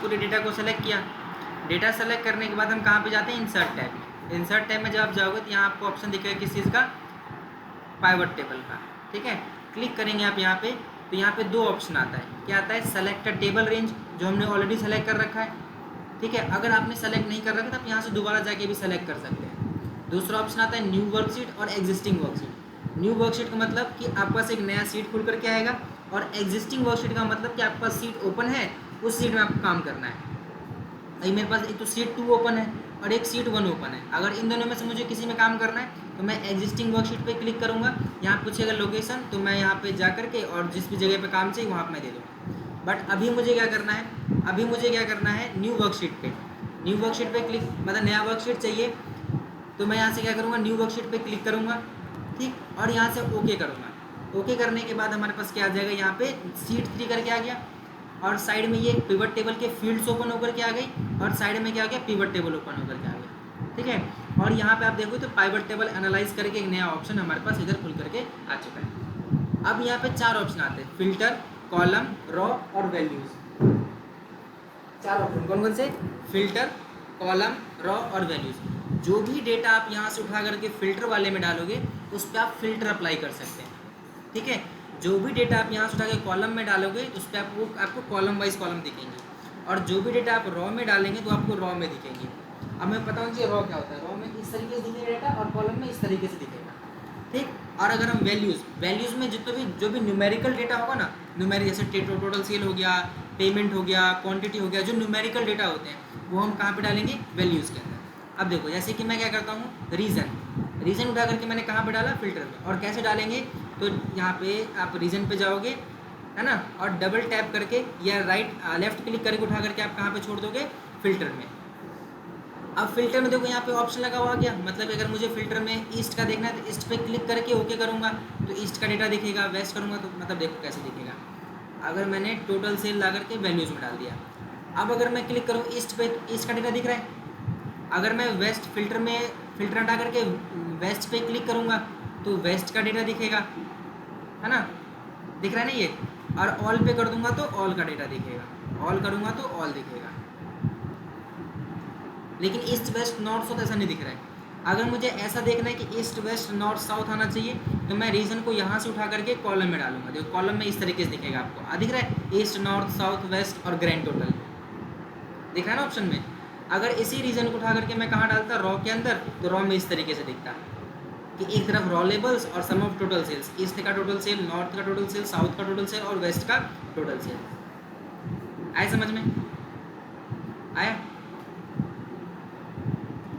पूरे डेटा को सेलेक्ट किया। डेटा सेलेक्ट करने के बाद हम कहाँ पे जाते हैं, इंसर्ट टैब। इंसर्ट टैब में जब आप जाओगे तो यहाँ आपको ऑप्शन दिखेगा किस चीज़ का, पाइवट टेबल का। ठीक है, क्लिक करेंगे आप यहाँ पे तो यहाँ पे दो ऑप्शन आता है। क्या आता है, सेलेक्ट टेबल रेंज, जो हमने ऑलरेडी सेलेक्ट कर रखा है। ठीक है, अगर आपने सेलेक्ट नहीं कर रखा तो आप यहाँ से दोबारा जाके भी सेलेक्ट कर सकते हैं। दूसरा ऑप्शन आता है न्यू वर्कशीट और एग्जिस्टिंग वर्कशीट। न्यू वर्कशीट का मतलब कि आपके पास एक नया सीट खुल करके आएगा, और एग्जिस्टिंग वर्कशीट का मतलब कि आपके पास सीट ओपन है, उस सीट में आपको काम करना है। अभी मेरे पास एक तो सीट 2 ओपन है और एक सीट 1 ओपन है। अगर इन दोनों में से मुझे किसी में काम करना है तो मैं एग्जिस्टिंग वर्कशीट पे क्लिक करूँगा। यहाँ पूछेगा लोकेशन, तो मैं यहाँ पे जा करके और जिस भी जगह पे काम चाहिए वहाँ पर मैं दे दूँगा। बट अभी मुझे क्या करना है, अभी मुझे क्या करना है, न्यू वर्कशीट पे, न्यू वर्कशीट पे क्लिक, मतलब नया वर्कशीट चाहिए, तो मैं यहाँ से क्या करूँगा, न्यू वर्कशीट पे क्लिक करूँगा। ठीक, और यहाँ से ओके करूँगा। ओके करने के बाद हमारे पास क्या आ जाएगा, यहाँ पे सीट 3 करके आ गया, और साइड में ये पिवट टेबल के फील्ड्स ओपन होकर के आ गई, और साइड में क्या आ गया, पिवट टेबल ओपन होकर के आ गया। ठीक है, और यहाँ पे आप देखो तो पाइवट टेबल एनालाइज करके एक नया ऑप्शन हमारे पास इधर खुल करके आ चुका है। अब यहाँ पे 4 ऑप्शन आते हैं, फिल्टर, कॉलम, रॉ और वैल्यूज। 4 ऑप्शन कौन कौन से, फिल्टर, कॉलम, रॉ और वैल्यूज। जो भी डेटा आप यहाँ से उठा करके फिल्टर वाले में डालोगे उस पर आप फिल्टर अप्लाई कर सकते हैं। ठीक है, जो भी डेटा आप यहाँ से उठा के कॉलम में डालोगे उस पर आपको कॉलम वाइज कॉलम दिखेंगे, और जो भी डेटा आप रॉ में डालेंगे तो आपको रॉ में दिखेंगे। अब मैं पता हूँ कि रॉ क्या होता है, रॉ में इस तरीके से दिखेगा डेटा और कॉलम में इस तरीके से दिखेगा। ठीक, और अगर हम वैल्यूज़ में जितने भी जो भी न्यूमेरिकल डेटा होगा ना, न्यूमेरिक जैसे टोटल सेल हो गया, पेमेंट हो गया, क्वांटिटी हो गया, जो न्यूमेरिकल डेटा होते हैं वो हम कहाँ पे डालेंगे, वैल्यूज़ के अंदर। अब देखो जैसे कि मैं क्या करता हूँ, रीज़न उठा करके मैंने कहाँ पे डाला, फिल्टर में। और कैसे डालेंगे, तो यहाँ पे आप रीजन पे जाओगे, है ना, और डबल टैप करके या लेफ्ट क्लिक करके उठा करके आप कहाँ पे छोड़ दोगे, फिल्टर में। अब फिल्टर में देखो यहाँ पे ऑप्शन लगा हुआ गया, मतलब अगर मुझे फिल्टर में ईस्ट का देखना है तो ईस्ट पे क्लिक करके ओके करूँगा तो ईस्ट का डेटा दिखेगा, वेस्ट करूँगा तो मतलब देखो कैसे दिखेगा। अगर मैंने टोटल सेल ला करके वैल्यूज़ में डाल दिया, अब अगर मैं क्लिक करूँ ईस्ट पे तो ईस्ट का डेटा दिख रहा है। अगर मैं वेस्ट फिल्टर हटा करके वेस्ट पे क्लिक करूँगा तो वेस्ट का डेटा दिखेगा, है ना, दिख रहा है ना ये। और ऑल पे कर दूंगा तो ऑल का डेटा दिखेगा, ऑल करूँगा तो ऑल दिखेगा। लेकिन ईस्ट वेस्ट नॉर्थ साउथ ऐसा नहीं दिख रहा है। अगर मुझे ऐसा देखना है कि ईस्ट वेस्ट नॉर्थ साउथ आना चाहिए तो मैं रीजन को यहाँ से उठा करके कॉलम में डालूंगा। देखो कॉलम में इस तरीके से दिखेगा आपको, दिख रहा है ईस्ट नॉर्थ साउथ वेस्ट और ग्रैंड टोटल दिख रहा है ना ऑप्शन में। अगर इसी रीजन को उठा करके मैं कहाँ डालता, रॉ के अंदर, तो रॉ में इस तरीके से दिखता कि एक तरफ रॉ लेबल्स और सम ऑफ टोटल सेल्स, ईस्ट का टोटल सेल, नॉर्थ का टोटल सेल, साउथ का टोटल सेल और वेस्ट का टोटल सेल। आया समझ में, आया।